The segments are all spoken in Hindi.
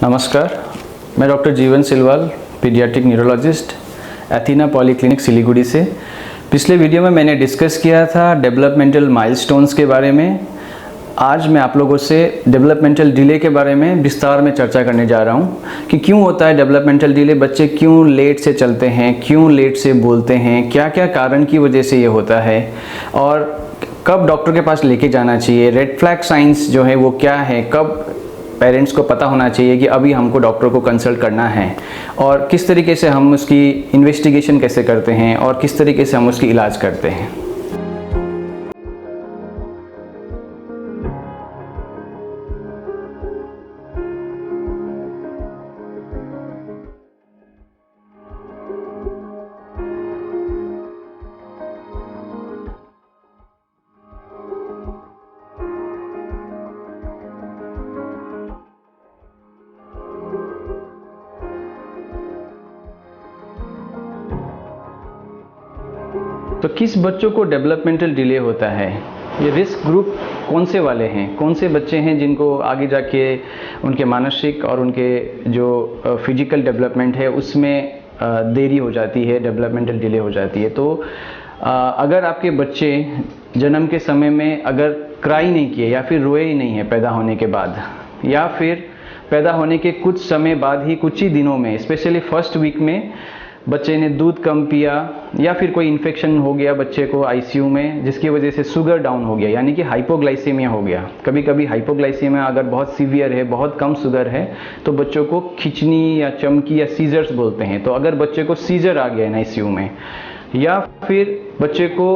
नमस्कार, मैं डॉक्टर जीवन Silwal, paediatric neurologist, एथीना polyclinic Siliguri से। पिछले वीडियो में मैंने डिस्कस किया था डेवलपमेंटल माइलस्टोन्स के बारे में। आज मैं आप लोगों से डेवलपमेंटल डिले के बारे में विस्तार में चर्चा करने जा रहा हूँ कि क्यों होता है डेवलपमेंटल डिले, बच्चे क्यों लेट से चलते हैं, क्यों लेट से बोलते हैं, क्या क्या कारण की वजह से ये होता है और कब डॉक्टर के पास लेके जाना चाहिए। रेड फ्लैग साइंस जो है वो क्या है, कब पेरेंट्स को पता होना चाहिए कि अभी हमको डॉक्टर को कंसल्ट करना है और किस तरीके से हम उसकी इन्वेस्टिगेशन कैसे करते हैं और किस तरीके से हम उसकी इलाज करते हैं। तो किस बच्चों को डेवलपमेंटल डिले होता है, ये रिस्क ग्रुप कौन से वाले हैं, कौन से बच्चे हैं जिनको आगे जाके उनके मानसिक और उनके जो फिजिकल डेवलपमेंट है उसमें देरी हो जाती है, डेवलपमेंटल डिले हो जाती है। तो अगर आपके बच्चे जन्म के समय में अगर क्राई नहीं किए या फिर रोए ही नहीं है पैदा होने के बाद, या फिर पैदा होने के कुछ समय बाद ही, कुछ ही दिनों में, स्पेशली फर्स्ट वीक में बच्चे ने दूध कम पिया या फिर कोई इन्फेक्शन हो गया बच्चे को आईसीयू में जिसकी वजह से शुगर डाउन हो गया, यानी कि हाइपोग्लाइसीमिया हो गया। कभी कभी हाइपोग्लाइसीमिया अगर बहुत सीवियर है, बहुत कम शुगर है, तो बच्चों को खिंचनी या चमकी या सीजर्स बोलते हैं। तो अगर बच्चे को सीजर आ गया आईसीयू में, या फिर बच्चे को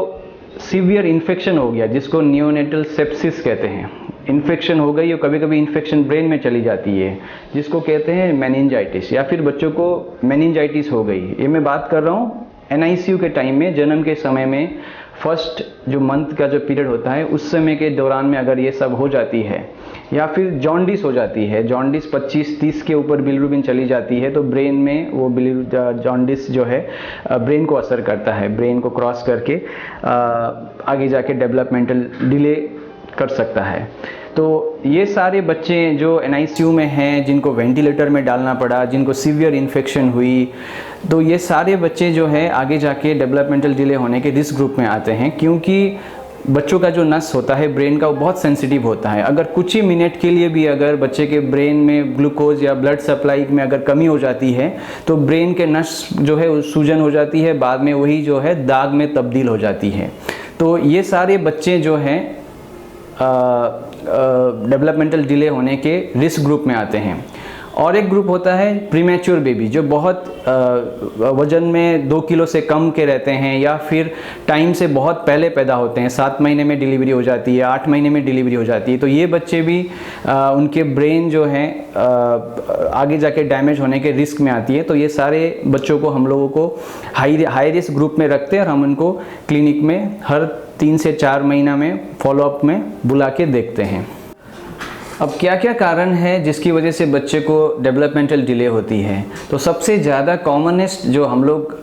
सीवियर इन्फेक्शन हो गया जिसको नियोनेटल सेप्सिस कहते हैं, इन्फेक्शन हो गई और कभी कभी इन्फेक्शन ब्रेन में चली जाती है जिसको कहते हैं मेनिंजाइटिस, या फिर बच्चों को मेनिंजाइटिस हो गई। ये मैं बात कर रहा हूँ एनआईसीयू के टाइम में, जन्म के समय में, फर्स्ट जो मंथ का जो पीरियड होता है उस समय के दौरान में अगर ये सब हो जाती है, या फिर जॉन्डिस हो जाती है, जॉन्डिस 25-30 के ऊपर बिलिरुबिन चली जाती है, तो ब्रेन में वो जॉन्डिस जो है ब्रेन को असर करता है, ब्रेन को क्रॉस करके आगे जाके डेवलपमेंटल डिले कर सकता है। तो ये सारे बच्चे जो एनआईसीयू में हैं, जिनको वेंटिलेटर में डालना पड़ा, जिनको सीवियर इन्फेक्शन हुई, तो ये सारे बच्चे जो है आगे जाके डेवलपमेंटल डिले होने के रिस्क ग्रुप में आते हैं, क्योंकि बच्चों का जो नस होता है ब्रेन का वो बहुत सेंसिटिव होता है। अगर कुछ ही मिनट के लिए भी अगर बच्चे के ब्रेन में ग्लूकोज या ब्लड सप्लाई में अगर कमी हो जाती है तो ब्रेन के नस जो है सूजन हो जाती है, बाद में वही जो है दाग में तब्दील हो जाती है। तो ये सारे बच्चे जो हैं डेवलपमेंटल डिले होने के रिस्क ग्रुप में आते हैं। और एक ग्रुप होता है प्रीमैच्योर बेबी, जो बहुत वजन में 2 किलो से कम के रहते हैं या फिर टाइम से बहुत पहले पैदा होते हैं, 7 महीने में डिलीवरी हो जाती है, 8 महीने में डिलीवरी हो जाती है। तो ये बच्चे भी उनके ब्रेन जो है आगे जाके डैमेज होने के रिस्क में आती है। तो ये सारे बच्चों को हम लोगों को हाई रिस्क ग्रुप में रखते हैं और हम उनको क्लिनिक में हर 3 से 4 महीना में फॉलोअप में बुला के देखते हैं। अब क्या क्या कारण है जिसकी वजह से बच्चे को डेवलपमेंटल डिले होती है। तो सबसे ज़्यादा कॉमनेस्ट जो हम लोग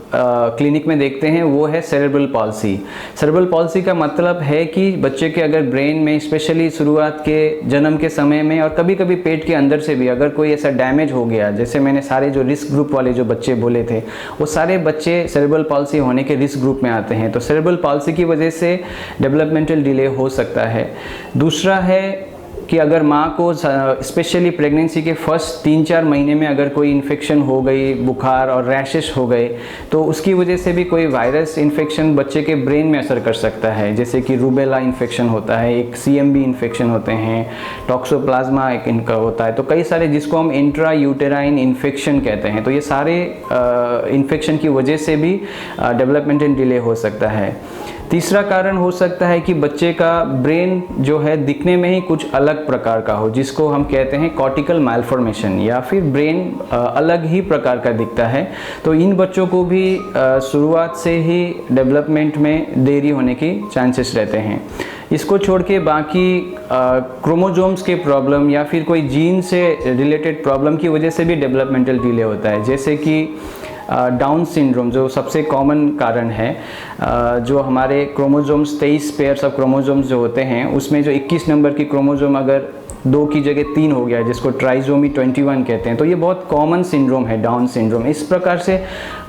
क्लिनिक में देखते हैं वो है सेरेब्रल पॉल्सी। सेरेब्रल पॉल्सी का मतलब है कि बच्चे के अगर ब्रेन में, स्पेशली शुरुआत के जन्म के समय में और कभी कभी पेट के अंदर से भी अगर कोई ऐसा डैमेज हो गया, जैसे मैंने सारे जो रिस्क ग्रुप वाले जो बच्चे बोले थे वो सारे बच्चे सेरेब्रल पॉल्सी होने के रिस्क ग्रुप में आते हैं। तो सेरेब्रल पॉल्सी की वजह से डेवलपमेंटल डिले हो सकता है। दूसरा है कि अगर माँ को स्पेशली प्रेगनेंसी के फर्स्ट 3-4 महीने में अगर कोई इन्फेक्शन हो गई, बुखार और रैशेस हो गए, तो उसकी वजह से भी कोई वायरस इन्फेक्शन बच्चे के ब्रेन में असर कर सकता है, जैसे कि रूबेला इन्फेक्शन होता है, एक सीएमबी इन्फेक्शन होते हैं, टॉक्सोप्लाज्मा एक इनका होता है। तो कई सारे जिसको हम इंट्रा यूटेराइन इन्फेक्शन कहते हैं। तो ये सारे इन्फेक्शन की वजह से भी डेवलपमेंटल डिले हो सकता है। तीसरा कारण हो सकता है कि बच्चे का ब्रेन जो है दिखने में ही कुछ अलग प्रकार का हो, जिसको हम कहते हैं कॉर्टिकल मैलफॉर्मेशन, या फिर ब्रेन अलग ही प्रकार का दिखता है। तो इन बच्चों को भी शुरुआत से ही डेवलपमेंट में देरी होने की चांसेस रहते हैं। इसको छोड़ के बाकी क्रोमोजोम्स के प्रॉब्लम या फिर कोई जीन से रिलेटेड प्रॉब्लम की वजह से भी डेवलपमेंटल डिले होता है, जैसे कि डाउन सिंड्रोम जो सबसे कॉमन कारण है, जो हमारे क्रोमोसोम्स 23 पेयर्स ऑफ क्रोमोसोम्स जो होते हैं उसमें जो 21 नंबर की क्रोमोसोम अगर 2 की जगह 3 हो गया है, जिसको ट्राइसोमी 21 कहते हैं, तो ये बहुत कॉमन सिंड्रोम है डाउन सिंड्रोम। इस प्रकार से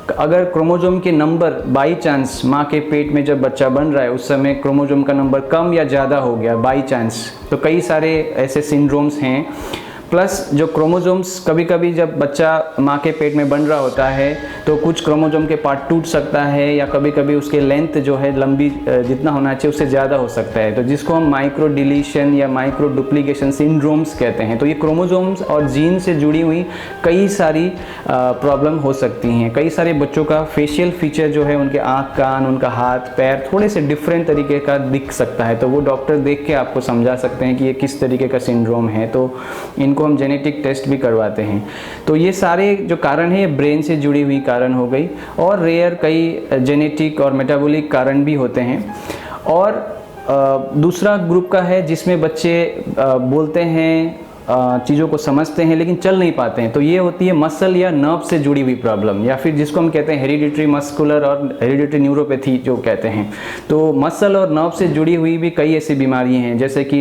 अगर क्रोमोसोम के नंबर बाई चांस माँ के पेट में जब बच्चा बन रहा है उस समय क्रोमोसोम का नंबर कम या ज़्यादा हो गया बाई चांस, तो कई सारे ऐसे सिंड्रोम्स हैं। प्लस जो क्रोमोसोम्स कभी कभी जब बच्चा माँ के पेट में बन रहा होता है तो कुछ क्रोमोसोम के पार्ट टूट सकता है, या कभी कभी उसके लेंथ जो है लंबी जितना होना चाहिए उससे ज़्यादा हो सकता है, तो जिसको हम माइक्रो डिलीशन या माइक्रो डुप्लीकेशन सिंड्रोम्स कहते हैं। तो ये क्रोमोसोम्स और जीन से जुड़ी हुई कई सारी प्रॉब्लम हो सकती हैं। कई सारे बच्चों का फेशियल फीचर जो है, उनके आँख, कान, उनका हाथ, पैर थोड़े से डिफरेंट तरीके का दिख सकता है, तो वो डॉक्टर देख के आपको समझा सकते हैं कि ये किस तरीके का सिंड्रोम है, तो इनको हम जेनेटिक टेस्ट भी करवाते हैं। तो ये सारे जो कारण है ये ब्रेन से जुड़ी हुई कारण हो गई, और रेयर कई जेनेटिक और मेटाबॉलिक कारण भी होते हैं। और दूसरा ग्रुप का है जिसमें बच्चे बोलते हैं, चीज़ों को समझते हैं लेकिन चल नहीं पाते हैं, तो ये होती है मसल या नर्व से जुड़ी हुई प्रॉब्लम, या फिर जिसको हम कहते हैं हेरिडिटरी मस्कुलर और हेरिडिटरी न्यूरोपैथी जो कहते हैं। तो मसल और नर्व से जुड़ी हुई भी कई ऐसी बीमारी हैं, जैसे कि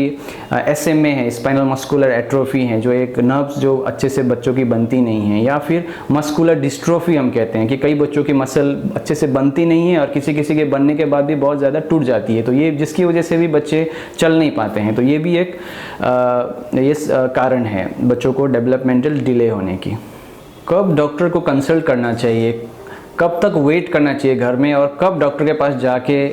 SMA है, स्पाइनल मस्कुलर एट्रोफी है, जो एक नर्व्स जो अच्छे से बच्चों की बनती नहीं है, या फिर मस्कुलर डिस्ट्रोफी हम कहते हैं कि कई बच्चों की मसल अच्छे से बनती नहीं है और किसी किसी के बनने के बाद भी बहुत ज़्यादा टूट जाती है, तो ये जिसकी वजह से भी बच्चे चल नहीं पाते हैं। तो ये भी एक कारण है बच्चों को डेवलपमेंटल डिले होने की। कब डॉक्टर को कंसल्ट करना चाहिए, कब तक वेट करना चाहिए घर में, और कब डॉक्टर के पास जाके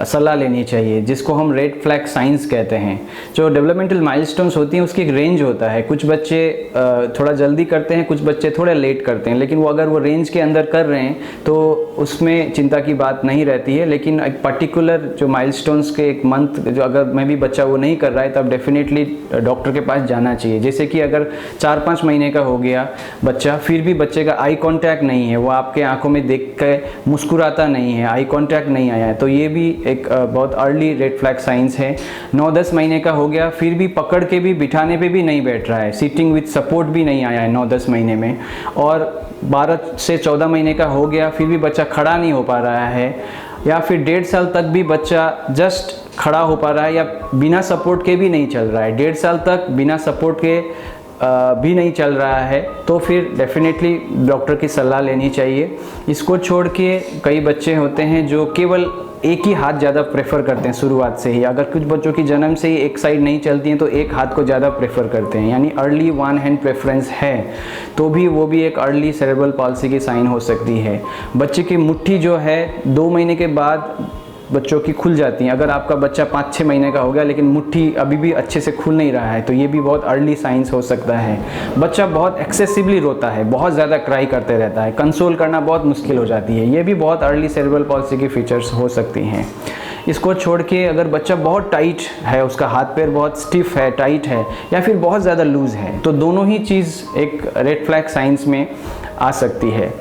सलाह लेनी चाहिए, जिसको हम रेड फ्लैग साइंस कहते हैं। जो डेवलपमेंटल माइलस्टोन्स होती हैं उसकी एक रेंज होता है, कुछ बच्चे थोड़ा जल्दी करते हैं, कुछ बच्चे थोड़ा लेट करते हैं, लेकिन वो अगर वो रेंज के अंदर कर रहे हैं तो उसमें चिंता की बात नहीं रहती है। लेकिन एक पर्टिकुलर जो माइलस्टोन्स के एक मंथ जो अगर मैं भी बच्चा वो नहीं कर रहा है तब डेफिनेटली डॉक्टर के पास जाना चाहिए। जैसे कि अगर 4-5 महीने का हो गया बच्चा, फिर भी बच्चे का आई कॉन्टैक्ट नहीं है, वो आपके आंखों में देख के मुस्कुराता नहीं है, आई कॉन्टैक्ट नहीं आया है, तो ये भी एक बहुत अर्ली रेड फ्लैग साइंस है। 9-10 महीने का हो गया, फिर भी पकड़ के भी बिठाने पे भी नहीं बैठ रहा है, सिटिंग विथ सपोर्ट भी नहीं आया है 9-10 महीने में, और 12 से 14 महीने का हो गया, फिर भी बच्चा खड़ा नहीं हो पा रहा है, या फिर 1.5 साल तक भी बच्चा जस्ट खड़ा हो पा रहा है या बिना सपोर्ट के भी नहीं चल रहा है, 1.5 साल तक बिना सपोर्ट के भी नहीं चल रहा है, तो फिर डेफिनेटली डॉक्टर की सलाह लेनी चाहिए। इसको छोड़ के कई बच्चे होते हैं जो केवल एक ही हाथ ज़्यादा प्रेफर करते हैं शुरुआत से ही। अगर कुछ बच्चों की जन्म से ही एक साइड नहीं चलती हैं तो एक हाथ को ज़्यादा प्रेफर करते हैं, यानी अर्ली वन हैंड प्रेफरेंस है, तो भी वो भी एक अर्ली सेरेब्रल पॉल्सी की साइन हो सकती है। बच्चे की मुट्ठी जो है 2 महीने के बाद बच्चों की खुल जाती हैं। अगर आपका बच्चा 5-6 महीने का हो गया लेकिन मुट्ठी अभी भी अच्छे से खुल नहीं रहा है, तो ये भी बहुत अर्ली साइंस हो सकता है। बच्चा बहुत एक्सेसिवली रोता है, बहुत ज़्यादा क्राई करते रहता है, कंसोल करना बहुत मुश्किल हो जाती है, ये भी बहुत अर्ली सेरेब्रल पॉल्सी की फीचर्स हो सकती हैं। इसको छोड़ के अगर बच्चा बहुत टाइट है, उसका हाथ पैर बहुत स्टिफ है, टाइट है, या फिर बहुत ज़्यादा लूज़ है, तो दोनों ही चीज़ एक रेड फ्लैग साइंस में आ सकती है।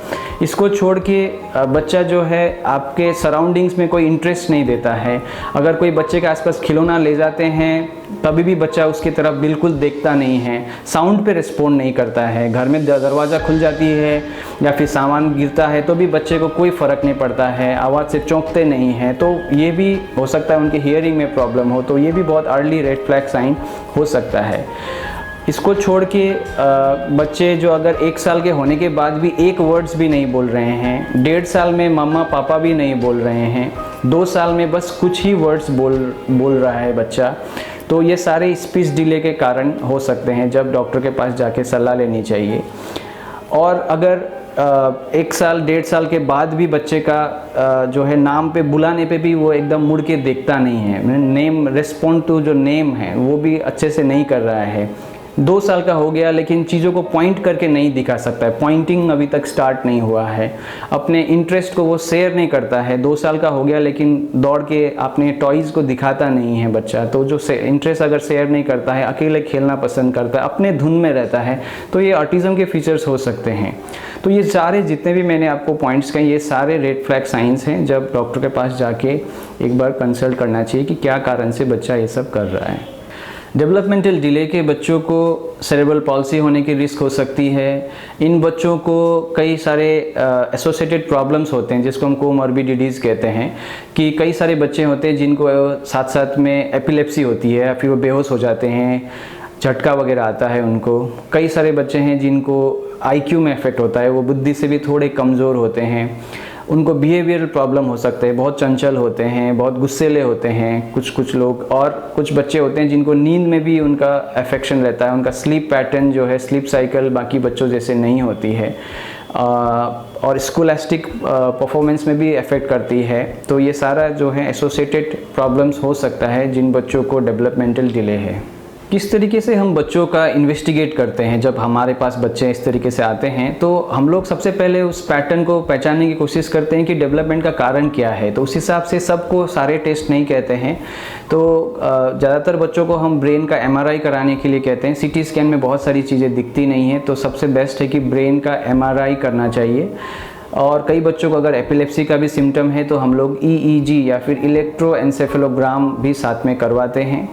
इसको छोड़ के बच्चा जो है आपके सराउंडिंग्स में कोई इंटरेस्ट नहीं देता है। अगर कोई बच्चे के आसपास खिलौना ले जाते हैं तभी भी बच्चा उसकी तरफ बिल्कुल देखता नहीं है, साउंड पे रिस्पॉन्ड नहीं करता है, घर में दरवाज़ा खुल जाती है या फिर सामान गिरता है तो भी बच्चे को कोई फ़र्क नहीं पड़ता है, आवाज़ से चौंकते नहीं हैं, तो ये भी हो सकता है उनके हियरिंग में प्रॉब्लम हो, तो ये भी बहुत अर्ली रेड फ्लैग साइन हो सकता है। इसको छोड़ के बच्चे जो अगर 1 साल के होने के बाद भी एक वर्ड्स भी नहीं बोल रहे हैं, 1.5 साल में मम्मा पापा भी नहीं बोल रहे हैं, 2 साल में बस कुछ ही वर्ड्स बोल रहा है बच्चा, तो ये सारे स्पीच डिले के कारण हो सकते हैं, जब डॉक्टर के पास जाके सलाह लेनी चाहिए। और अगर 1 साल 1.5 साल के बाद भी बच्चे का जो है नाम पे बुलाने पे भी वो एकदम मुड़ के देखता नहीं है, नेम रिस्पॉन्ड टू जो नेम है वो भी अच्छे से नहीं कर रहा है, 2 साल का हो गया लेकिन चीज़ों को पॉइंट करके नहीं दिखा सकता है, पॉइंटिंग अभी तक स्टार्ट नहीं हुआ है, अपने इंटरेस्ट को वो शेयर नहीं करता है, 2 साल का हो गया लेकिन दौड़ के अपने टॉयज़ को दिखाता नहीं है बच्चा, तो जो इंटरेस्ट अगर शेयर नहीं करता है, अकेले खेलना पसंद करता है, अपने धुन में रहता है, तो ये ऑटिज़म के फीचर्स हो सकते हैं। तो ये सारे जितने भी मैंने आपको पॉइंट्स कहे, ये सारे रेड फ्लैग साइंस हैं, जब डॉक्टर के पास जाके एक बार कंसल्ट करना चाहिए कि क्या कारण से बच्चा ये सब कर रहा है। डेवलपमेंटल डिले के बच्चों को सेरेब्रल पॉल्सी होने की रिस्क हो सकती है। इन बच्चों को कई सारे एसोसिएटेड प्रॉब्लम्स होते हैं जिसको हम कोमॉर्बिडिटीज़ कहते हैं, कि कई सारे बच्चे होते हैं जिनको साथ साथ में एपिलेप्सी होती है, फिर वो बेहोश हो जाते हैं, झटका वगैरह आता है उनको। कई सारे बच्चे हैं जिनको आईक्यू में इफेक्ट होता है, वो बुद्धि से भी थोड़े कमज़ोर होते हैं, उनको बिहेवियरल प्रॉब्लम हो सकते हैं, बहुत चंचल होते हैं, बहुत गुस्सेले होते हैं कुछ लोग। और कुछ बच्चे होते हैं जिनको नींद में भी उनका अफेक्शन रहता है, उनका स्लीप पैटर्न जो है, स्लीप साइकिल बाकी बच्चों जैसे नहीं होती है, और स्कूलास्टिक परफॉर्मेंस में भी अफेक्ट करती है। तो ये सारा जो है एसोसिएटेड प्रॉब्लम्स हो सकता है जिन बच्चों को डेवलपमेंटल डिले है। किस तरीके से हम बच्चों का इन्वेस्टिगेट करते हैं जब हमारे पास बच्चे इस तरीके से आते हैं? तो हम लोग सबसे पहले उस पैटर्न को पहचानने की कोशिश करते हैं कि डेवलपमेंट का कारण क्या है। तो उस हिसाब से सबको सारे टेस्ट नहीं कहते हैं, तो ज़्यादातर बच्चों को हम ब्रेन का MRI कराने के लिए कहते हैं। CT स्कैन में बहुत सारी चीज़ें दिखती नहीं हैं, तो सबसे बेस्ट है कि ब्रेन का MRI करना चाहिए। और कई बच्चों को अगर एपिलेप्सी का भी सिम्टम है तो हम लोग EEG या फिर इलेक्ट्रोएन्सेफेलोग्राम भी साथ में करवाते हैं।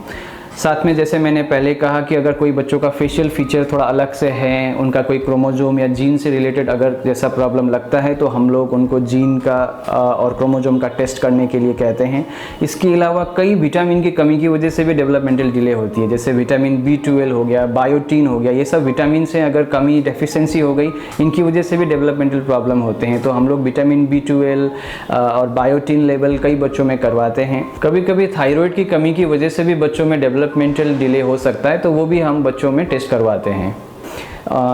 साथ में जैसे मैंने पहले कहा कि अगर कोई बच्चों का फेशियल फीचर थोड़ा अलग से है, उनका कोई क्रोमोजोम या जीन से रिलेटेड अगर जैसा प्रॉब्लम लगता है, तो हम लोग उनको जीन का और क्रोमोजोम का टेस्ट करने के लिए कहते हैं। इसके अलावा कई विटामिन की कमी की वजह से भी डेवलपमेंटल डिले होती है, जैसे विटामिन B12 हो गया, बायोटीन हो गया, ये सब विटामिन से अगर कमी डेफिशिएंसी हो गई, इनकी वजह से भी डेवलपमेंटल प्रॉब्लम होते हैं। तो हम लोग विटामिन B12 और बायोटीन लेवल कई बच्चों में करवाते हैं। कभी कभी थायराइड की कमी की वजह से भी बच्चों में डेवलपमेंटल डिले हो सकता है, तो वो भी हम बच्चों में टेस्ट करवाते हैं।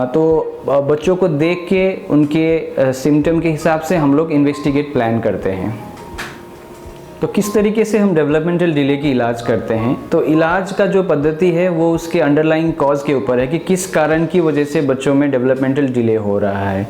तो बच्चों को देख के उनके सिम्टम के हिसाब से हम लोग इन्वेस्टिगेट प्लान करते हैं। तो किस तरीके से हम डेवलपमेंटल डिले की इलाज करते हैं? तो इलाज का जो पद्धति है वो उसके अंडरलाइंग कॉज के ऊपर है कि किस कारण की वजह से बच्चों में डेवलपमेंटल डिले हो रहा है।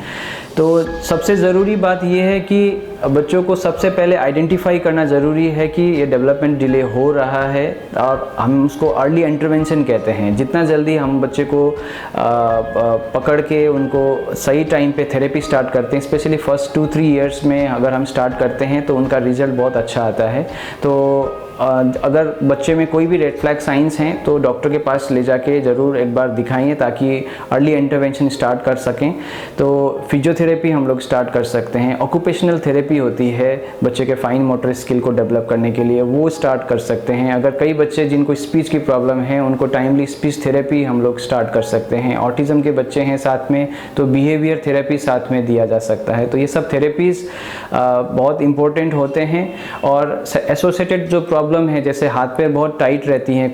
तो सबसे ज़रूरी बात यह है कि बच्चों को सबसे पहले आइडेंटिफाई करना ज़रूरी है कि ये डेवलपमेंट डिले हो रहा है, और हम उसको अर्ली इंटरवेंशन कहते हैं। जितना जल्दी हम बच्चे को पकड़ के उनको सही टाइम पे थेरेपी स्टार्ट करते हैं, स्पेशली फर्स्ट 2-3 ईयर्स में अगर हम स्टार्ट करते हैं तो उनका रिजल्ट बहुत अच्छा आता है। तो अगर बच्चे में कोई भी रेड फ्लैग साइंस हैं तो डॉक्टर के पास ले जाके ज़रूर एक बार दिखाइए ताकि अर्ली इंटरवेंशन स्टार्ट कर सकें। तो फिजियोथेरेपी हम लोग स्टार्ट कर सकते हैं, ऑक्यूपेशनल थेरेपी होती है बच्चे के फाइन मोटर स्किल को डेवलप करने के लिए, वो स्टार्ट कर सकते हैं। अगर कई बच्चे जिनको स्पीच की प्रॉब्लम है उनको टाइमली स्पीच थेरेपी हम लोग स्टार्ट कर सकते हैं। ऑटिज़म के बच्चे हैं साथ में तो बिहेवियर थेरेपी साथ में दिया जा सकता है। तो ये सब थेरेपीज़ बहुत इंपॉर्टेंट होते हैं। और एसोसिएटेड जो प्रॉब्लम है, जैसे हाथ पैर बहुत टाइट रहती हैं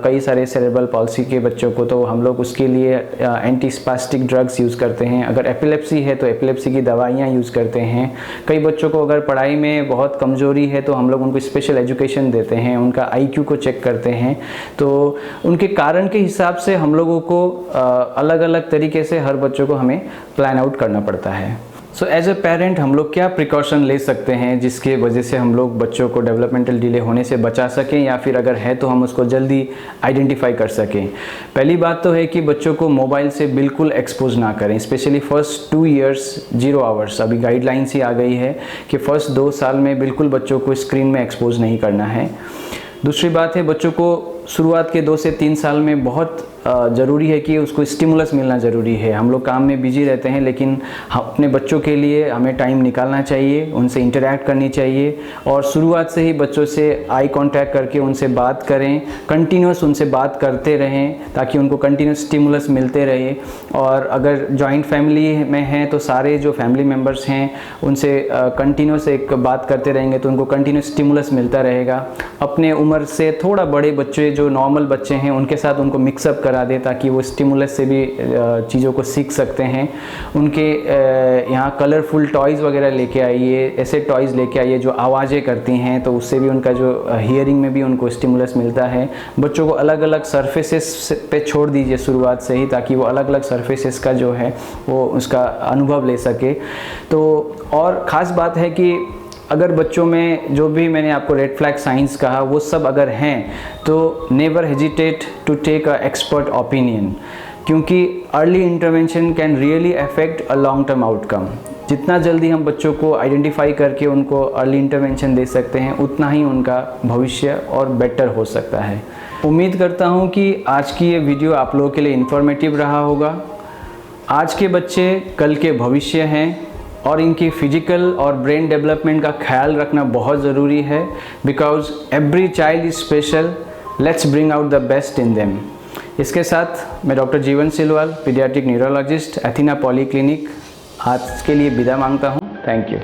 कई सारे सेरेब्रल पॉल्सी के बच्चों को, तो हम लोग उसके लिए एंटीस्पास्टिक ड्रग्स यूज़ करते हैं। अगर एपिलेप्सी है तो एपिलेप्सी की दवाइयाँ यूज़ करते हैं। कई बच्चों को अगर पढ़ाई में बहुत कमज़ोरी है तो हम लोग उनको स्पेशल एजुकेशन देते हैं, उनका IQ को चेक करते हैं। तो उनके कारण के हिसाब से हम लोगों को अलग अलग तरीके से हर बच्चों को हमें प्लान आउट करना पड़ता है। सो एज ए पेरेंट हम लोग क्या प्रिकॉशन ले सकते हैं जिसके वजह से हम लोग बच्चों को डेवलपमेंटल डिले होने से बचा सकें, या फिर अगर है तो हम उसको जल्दी आइडेंटिफाई कर सकें? पहली बात तो है कि बच्चों को मोबाइल से बिल्कुल एक्सपोज ना करें, स्पेशली फर्स्ट 2 ईयर्स 0 आवर्स। अभी गाइडलाइंस ही आ गई है कि फर्स्ट 2 साल में बिल्कुल बच्चों को स्क्रीन में एक्सपोज नहीं करना है। दूसरी बात है, बच्चों को शुरुआत के 2 से 3 साल में बहुत ज़रूरी है कि उसको स्टिमुलस मिलना ज़रूरी है। हम लोग काम में बिजी रहते हैं, लेकिन अपने बच्चों के लिए हमें टाइम निकालना चाहिए, उनसे इंटरैक्ट करनी चाहिए। और शुरुआत से ही बच्चों से आई कांटेक्ट करके उनसे बात करें, कंटिन्यूस उनसे बात करते रहें ताकि उनको कंटिन्यूस स्टिमुलस मिलते रहे। और अगर जॉइंट फैमिली में हैं तो सारे जो फैमिली मेम्बर्स हैं उनसे कंटिन्यूस एक बात करते रहेंगे तो उनको कंटिन्यूस स्टिमुलस मिलता रहेगा। अपने उम्र से थोड़ा बड़े बच्चे जो नॉर्मल बच्चे हैं उनके साथ उनको मिक्सअप करा दे ताकि वो स्टिमुलस से भी चीज़ों को सीख सकते हैं। उनके यहाँ कलरफुल टॉयज़ वगैरह लेके आइए, ऐसे टॉयज़ लेके आइए जो आवाज़ें करती हैं, तो उससे भी उनका जो हियरिंग में भी उनको स्टिमुलस मिलता है। बच्चों को अलग अलग सरफेसेस पे छोड़ दीजिए शुरुआत से ही, ताकि वो अलग अलग सरफेसेस का जो है वो उसका अनुभव ले सके। तो और ख़ास बात है कि अगर बच्चों में जो भी मैंने आपको रेड फ्लैग साइंस कहा वो सब अगर हैं तो never hesitate to take a expert opinion, क्योंकि early intervention can really affect a long term outcome. जितना जल्दी हम बच्चों को आइडेंटिफाई करके उनको अर्ली इंटरवेंशन दे सकते हैं उतना ही उनका भविष्य और बेटर हो सकता है। उम्मीद करता हूँ कि आज की ये वीडियो आप लोगों के लिए इन्फॉर्मेटिव रहा होगा। आज के बच्चे कल के भविष्य हैं और इनकी फिजिकल और ब्रेन डेवलपमेंट का ख्याल रखना बहुत ज़रूरी है, because every child is special, let's bring out the best in them. इसके साथ मैं डॉक्टर जीवन Silwal, paediatric neurologist, एथिना poly clinic, आज के लिए विदा मांगता हूँ। Thank you.